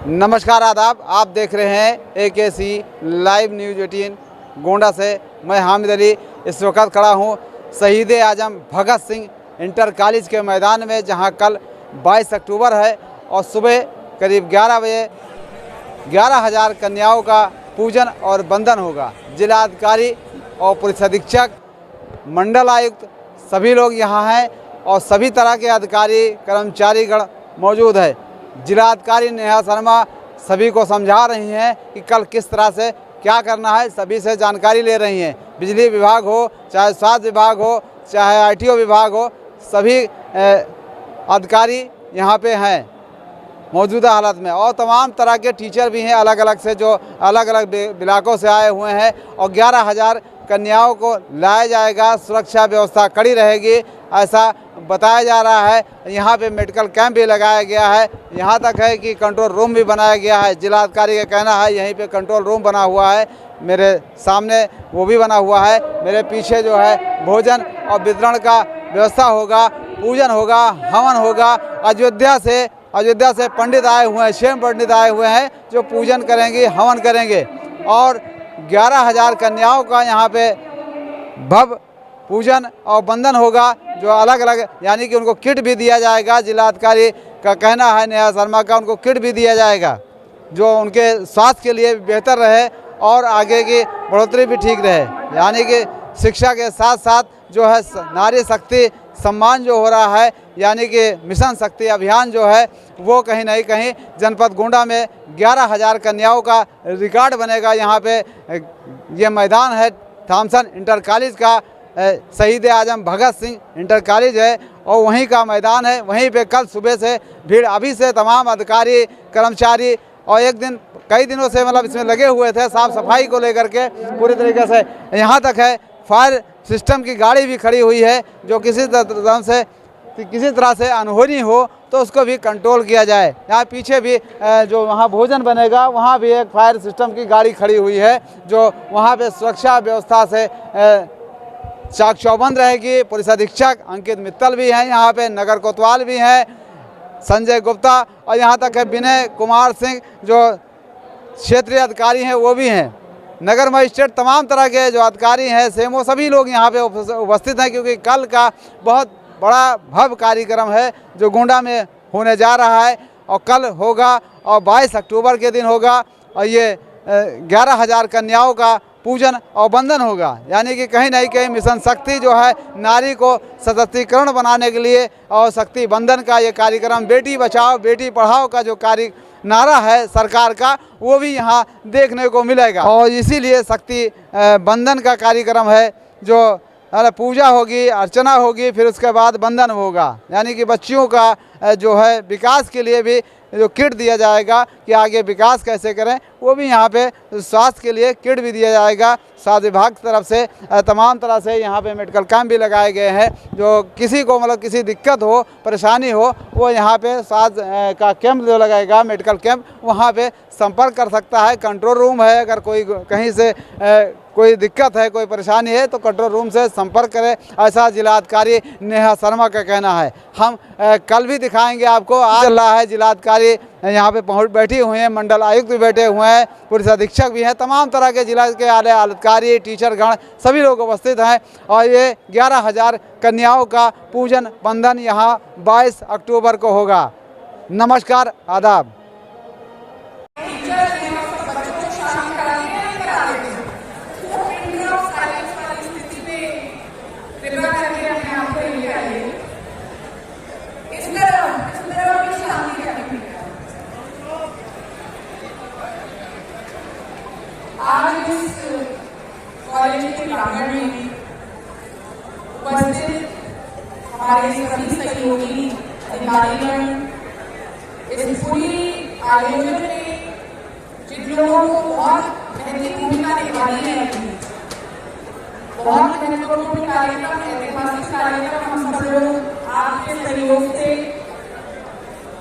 नमस्कार आदाब, आप देख रहे हैं AKC लाइव न्यूज़ 18 गोंडा से। मैं हामिद अली इस वक्त खड़ा हूं शहीद आजम भगत सिंह इंटर कॉलेज के मैदान में, जहां कल 22 अक्टूबर है और सुबह करीब 11 बजे 11,000 कन्याओं का पूजन और बंधन होगा। जिलाधिकारी और पुलिस अधीक्षक, मंडल आयुक्त सभी लोग यहां हैं और सभी तरह के अधिकारी कर्मचारीगण मौजूद है। जिलाधिकारी नेहा शर्मा सभी को समझा रही हैं कि कल किस तरह से क्या करना है, सभी से जानकारी ले रही हैं। बिजली विभाग हो, चाहे स्वास्थ्य विभाग हो, चाहे ITO विभाग हो, सभी अधिकारी यहाँ पे हैं मौजूदा हालत में। और तमाम तरह के टीचर भी हैं अलग अलग से, जो अलग अलग इलाकों से आए हुए हैं। और 11,000 कन्याओं को लाया जाएगा, सुरक्षा व्यवस्था कड़ी रहेगी ऐसा बताया जा रहा है। यहाँ पे मेडिकल कैंप भी लगाया गया है, यहाँ तक है कि कंट्रोल रूम भी बनाया गया है। जिलाधिकारी का कहना है यहीं पे कंट्रोल रूम बना हुआ है, मेरे सामने वो भी बना हुआ है। मेरे पीछे जो है भोजन और वितरण का व्यवस्था होगा, पूजन होगा, हवन होगा। अयोध्या से पंडित आए हुए हैं, स्वयं पंडित आए हुए हैं जो पूजन करेंगे, हवन करेंगे। और 11,000 कन्याओं का यहाँ पे भव्य पूजन और बंधन होगा, जो अलग अलग यानी कि उनको किट भी दिया जाएगा। जिलाधिकारी का कहना है, नेहा शर्मा का, उनको किट भी दिया जाएगा जो उनके स्वास्थ्य के लिए बेहतर रहे और आगे की बढ़ोतरी भी ठीक रहे। यानी कि शिक्षा के साथ साथ जो है नारी शक्ति सम्मान जो हो रहा है, यानी कि मिशन शक्ति अभियान जो है वो कहीं नहीं कहीं जनपद गोंडा में 11,000 कन्याओं का रिकॉर्ड बनेगा। यहाँ पे ये मैदान है थॉमसन इंटर कॉलेज का, शहीद आजम भगत सिंह इंटर कॉलेज है और वहीं का मैदान है। वहीं पे कल सुबह से भीड़ अभी से तमाम अधिकारी कर्मचारी और कई दिनों से मतलब इसमें लगे हुए थे साफ सफाई को लेकर के पूरी तरीके से। यहाँ तक है फायर सिस्टम की गाड़ी भी खड़ी हुई है, जो किसी तरह से अनहोनी हो तो उसको भी कंट्रोल किया जाए। यहाँ पीछे भी जो वहाँ भोजन बनेगा वहाँ भी एक फायर सिस्टम की गाड़ी खड़ी हुई है, जो वहाँ पे सुरक्षा व्यवस्था से चाक चौबंद रहेगी। पुलिस अधीक्षक अंकित मित्तल भी हैं यहाँ पे, नगर कोतवाल भी हैं, संजय गुप्ता, और यहाँ तक है विनय कुमार सिंह जो क्षेत्रीय अधिकारी हैं वो भी हैं, नगर मजिस्ट्रेट, तमाम तरह के जो अधिकारी हैं सेमो सभी लोग यहाँ पे उपस्थित हैं। क्योंकि कल का बहुत बड़ा भव्य कार्यक्रम है जो गोंडा में होने जा रहा है और कल होगा और 22 अक्टूबर के दिन होगा और ये 11,000 कन्याओं का पूजन और बंधन होगा। यानी कि कहीं नहीं कहीं मिशन शक्ति जो है नारी को सशक्तिकरण बनाने के लिए और शक्ति बंधन का ये कार्यक्रम, बेटी बचाओ बेटी पढ़ाओ का जो नारा है सरकार का, वो भी यहाँ देखने को मिलेगा। और इसीलिए शक्ति बंधन का कार्यक्रम है, जो पूजा होगी, अर्चना होगी, फिर उसके बाद बंधन होगा। यानी कि बच्चियों का जो है विकास के लिए भी जो किट दिया जाएगा कि आगे विकास कैसे करें, वो भी यहाँ पे स्वास्थ्य के लिए किट भी दिया जाएगा। स्वास्थ्य विभाग की तरफ से तमाम तरह से यहाँ पे मेडिकल कैंप भी लगाए गए हैं, जो किसी को मतलब किसी दिक्कत हो, परेशानी हो, वो यहाँ पे स्वास्थ्य का कैंप जो लगाएगा, मेडिकल कैंप, वहाँ पे संपर्क कर सकता है। कंट्रोल रूम है, अगर कोई कहीं से कोई दिक्कत है, कोई परेशानी है तो कंट्रोल रूम से संपर्क करें, ऐसा जिलाधिकारी नेहा शर्मा का कहना है। हम कल भी दिखाएंगे आपको। आज चल रहा है, जिलाधिकारी यहाँ पे बैठी हुए हैं, मंडल आयुक्त भी बैठे हुए हैं, पुलिस अधीक्षक भी हैं, तमाम तरह के जिला के आले अधिकारी, टीचरगण सभी लोग उपस्थित हैं। और ये 11,000 कन्याओं का पूजन बंधन यहाँ 22 अक्टूबर को होगा। नमस्कार, आदाब। आज इस कॉलेज के प्रांगण में उपस्थित हमारे सभी सहयोगी अधिकारीगण, इस पूरी आयोजन में जिन लोगों को बहुत महत्वपूर्ण भूमिका निभानी है, बहुत महत्वपूर्ण कार्यक्रम, ऐतिहासिक कार्यक्रम हम सब लोग आपके सहयोग से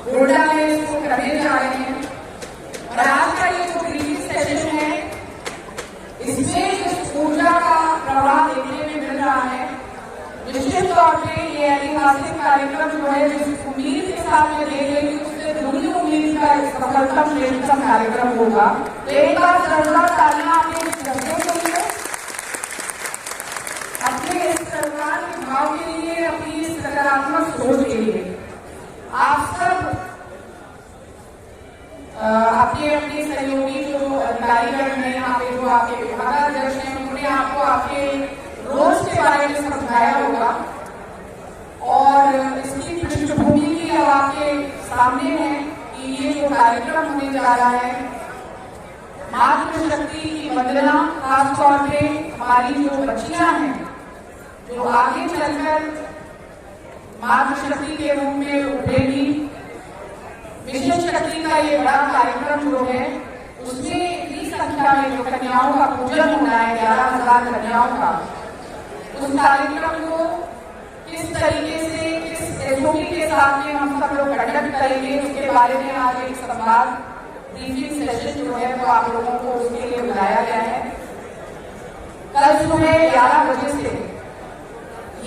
गोंडा में इसको करने जा रहे हैं। और आज का ये जो ब्रीफिंग सेशन है, इसमें जिस ऊर्जा का प्रवाह देखने में मिल रहा है, निश्चित तौर पे ये ऐतिहासिक कार्यक्रम जो है जिस उम्मीद के साथ मैं देख रही हूँ उससे से दुगनी उम्मीद का सफलतम श्रेष्ठतम कार्यक्रम होगा। तो एक बार जोरदार तालियां अपने इस शब्दों के लिए, अपने इस सरकार के भाव के लिए, अपनी इस सकारात्मक सोच के लिए। आप सब अपने अपने सहयोगी जो अधिकारीगण हैं यहाँ पे, जो आपके विभागाध्यक्ष हैं, उन्होंने आपको आपके रोज के बारे में समझाया होगा और इसकी पृष्ठभूमि भी अब आपके सामने है कि ये जो कार्यक्रम होने जा रहा है मातृशक्ति की वंदना, खासतौर पे हमारी जो बच्चियां हैं जो आगे चलकर मातृशक्ति के रूप में उभरेगी। मिशन शक्ति का ये बड़ा कार्यक्रम जो है उसमें इतनी संख्या में जो कन्याओं का पूजन होना है, 11,000 कन्याओं का, उस कार्यक्रम को किस तरीके से, किस एसओपी के साथ में हम सब लोग कंडक्ट करेंगे, उसके बारे में आज एक संवाद ब्रीफिंग सेशन जो है वो आप लोगों को उसके लिए बुलाया गया है। कल सुबह 11 बजे से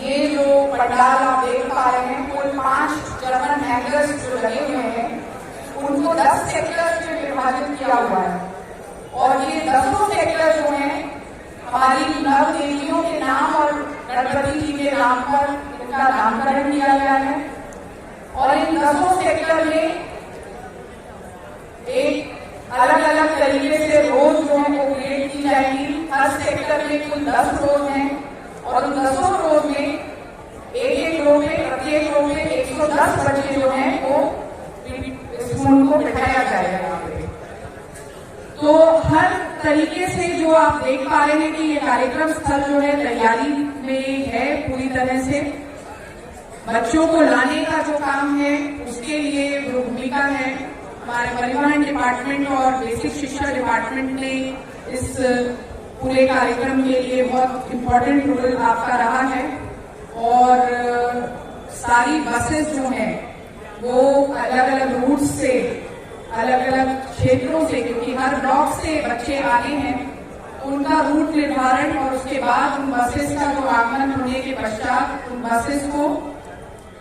ये जो पंडाल आप देख पा रहे हैं, कुल 5 जर्मन हैंगर्स जो लगे हुए हैं उनको 10 सेक्टर में विभाजित किया हुआ है और ये 10 सेक्टर जो हैं हमारी नव देवियों के नाम और गणपति जी के नाम पर इनका नामकरण किया गया है। और इन 10 सेक्टर में एक अलग अलग तरीके से रोज जो है वो क्रिएट की जाएगी। हर सेक्टर में कुल 10 रोज हैं और उन 10 रोज में एक रो में, प्रत्येक रो में 110 बच्चे जो हैं वो स्कूल को बिठाया जाएगा यहाँ पे। तो हर तरीके से जो आप देख पा रहे हैं कि ये कार्यक्रम स्थल जो है तैयारी में है पूरी तरह से। बच्चों को लाने का जो काम है उसके लिए जो भूमिका है हमारे परिवहन डिपार्टमेंट और बेसिक शिक्षा डिपार्टमेंट ने इस पूरे कार्यक्रम के लिए बहुत इम्पोर्टेंट रोल आपका रहा है। और सारी बसेस जो हैं वो अलग अलग रूट से, अलग अलग क्षेत्रों से, क्योंकि हर ब्लॉक से बच्चे आए हैं, उनका रूट निर्धारण और उसके बाद उन बसेस का जो आगमन होने के पश्चात उन बसेस को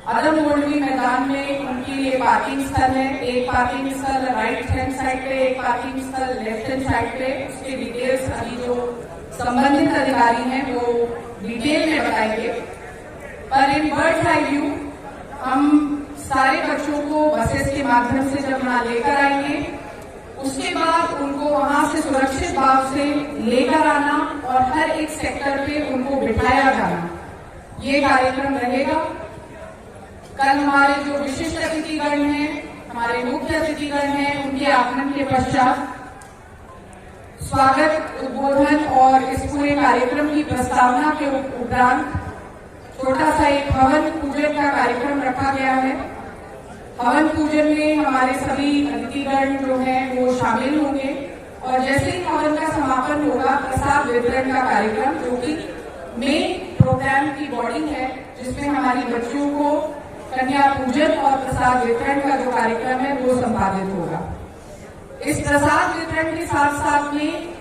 अदम गोल्डवी मैदान में उनके लिए पार्किंग स्थल है। एक पार्किंग स्थल राइट हैंड साइड पे, एक पार्किंग स्थल लेफ्ट हैंड साइड पे। उसके डिटेल्स अभी जो संबंधित अधिकारी हैं वो डिटेल में बताएंगे। पर इन बर्ड्स आई व्यू हम सारे बच्चों को बसेस के माध्यम से जब यहाँ लेकर आएंगे, उसके बाद उनको वहां से सुरक्षित भाव से लेकर आना और हर एक सेक्टर पे उनको बिठाया जाना, ये कार्यक्रम रहेगा। कल हमारे जो विशिष्ट अतिथिगण हैं, हमारे मुख्य अतिथिगण हैं, उनके आगमन के पश्चात स्वागत, उद्बोधन और इस पूरे कार्यक्रम की प्रस्तावना के उपरांत छोटा सा एक हवन पूजन का कार्यक्रम रखा गया है। हवन पूजन में हमारे सभी अतिथिगण जो हैं वो शामिल होंगे और जैसे ही हवन का समापन होगा प्रसाद वितरण का कार्यक्रम, जो कि मेन प्रोग्राम की बॉडी है, जिसमें हमारी बच्चियों को कन्या पूजन और प्रसाद वितरण का जो कार्यक्रम है वो संपादित होगा। इस प्रसाद वितरण के साथ साथ में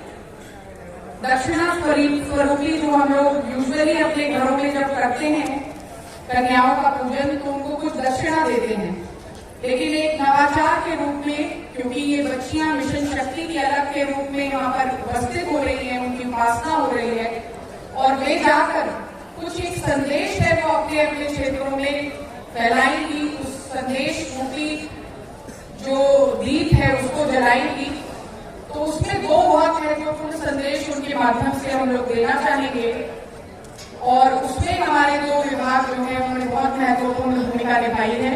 दक्षिणा स्वरूपी जो हम लोग यूजुअली अपने घरों में जब करते हैं कन्याओं का पूजन, तो उनको कुछ दक्षिणा देते हैं, लेकिन एक नवाचार के रूप में, क्योंकि ये बच्चियां मिशन शक्ति की अलग के रूप में यहाँ पर उपस्थित हो रही हैं, उनकी उपासना हो रही है और वे जाकर कुछ एक संदेश है वो अपने अपने क्षेत्रों में फैलाएंगी। उस संदेश रूपी जो दीप है उसको जलाएंगी। तो उसमें 2 बहुत महत्वपूर्ण संदेश उनके माध्यम से हम लोग देना चाहेंगे और उसमें हमारे 2 विभाग जो है उन्होंने बहुत महत्वपूर्ण भूमिका निभाई है।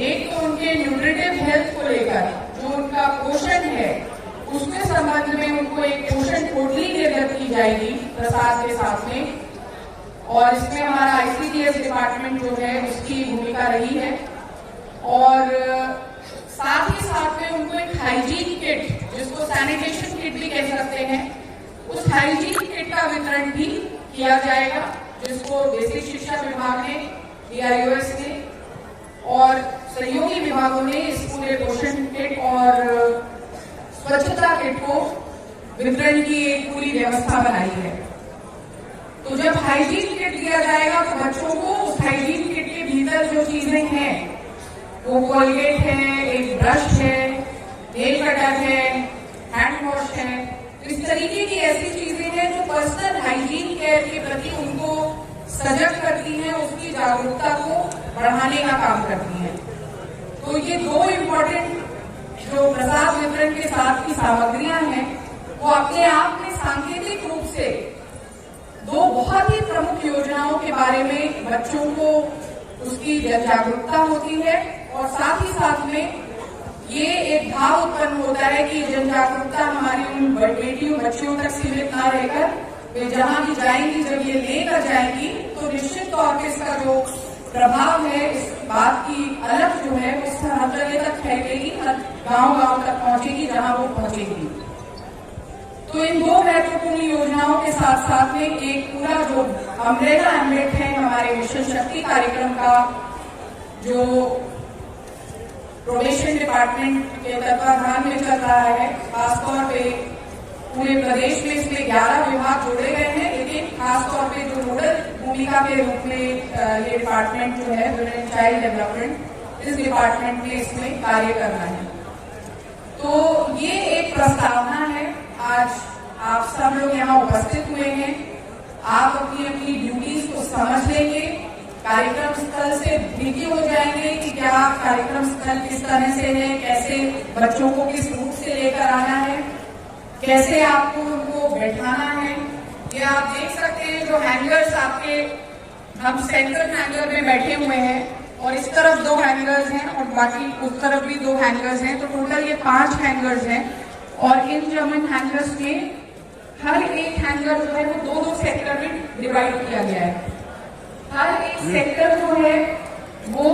एक तो उनके न्यूट्रिटिव हेल्थ को लेकर जो उनका पोषण है उसके संबंध में उनको एक पोषण पोटली निर्गत की जाएगी प्रसाद के साथ में, और इसमें हमारा आईसीडीएस डिपार्टमेंट जो है उसकी भूमिका रही है। और साथ ही साथ में उनको एक हाइजीन किट, जिसको सैनिटेशन किट भी कह सकते हैं, उस हाइजीन किट का वितरण भी किया जाएगा, जिसको बेसिक शिक्षा विभाग ने, डीआरयूएस ने और सहयोगी विभागों ने इस पूरे पोषण किट और स्वच्छता किट को वितरण की एक पूरी व्यवस्था बनाई है। तो जब हाइजीन किट दिया जाएगा तो बच्चों को उस हाइजीन किट के भीतर जो चीजें हैं, वो कोलगेट है, एक ब्रश है, नेल कटर है, हैंड वॉश है। इस तरीके की ऐसी चीजें हैं जो पर्सनल हाइजीन केयर के प्रति उनको सजग करती हैं, उसकी जागरूकता को बढ़ाने का काम करती हैं। तो ये दो इम्पोर्टेंट जो प्रसाद वितरण के साथ की सामग्रियां हैं, वो अपने आप में सांकेतिक रूप से दो बहुत ही प्रमुख योजनाओं के बारे में बच्चों को उसकी जागरूकता होती है, और साथ ही साथ में ये एक भाव उत्पन्न होता है कि जन जागरूकता हमारी उन बेटियों बच्चियों तक सीमित ना रहकर वे जहां भी जाएंगी, जब ये लेकर जाएंगी तो निश्चित तौर पर इसका जो प्रभाव है, इस बात की अलग जो है उस हर जगह तक फैलेगी, गांव-गांव तक पहुंचेगी जहां वो पहुंचेगी। तो इन दो महत्वपूर्ण योजनाओं के साथ साथ में एक पूरा जो अम्ब्रेला एम्बेट है हमारे मिशन शक्ति कार्यक्रम का, जो प्रोबेशन डिपार्टमेंट के तत्वाधान में चल रहा है, खासतौर पे पूरे प्रदेश में इसमें 11 विभाग जोड़े गए हैं, लेकिन खासतौर पे जो नोडल भूमिका के रूप में ये डिपार्टमेंट जो है वुमेन एंड चाइल्ड डेवलपमेंट, इस डिपार्टमेंट में इसमें कार्य करना है। तो ये एक प्रस्तावना है। आज आप सब लोग यहाँ उपस्थित हुए हैं, आप अपनी अपनी ड्यूटीज को समझ लेंगे, कार्यक्रम स्थल से भीगी हो जाएंगे कि क्या कार्यक्रम स्थल किस तरह से है, कैसे बच्चों को किस रूट से लेकर आना है, कैसे आपको उनको बैठाना है। ये आप देख सकते हैं जो हैंगर्स आपके, हम सेंट्रल हैंगर में बैठे हुए हैं और इस तरफ 2 हैंगर्स हैं और बाकी उस तरफ भी 2 हैंगर्स हैं, तो टोटल ये 5 हैंगर्स हैं। और इन जर्मन हैंगर्स में हर एक हैंगर जो है वो 2-2 सेक्टर में डिवाइड किया गया है। हर एक सेक्टर जो है वो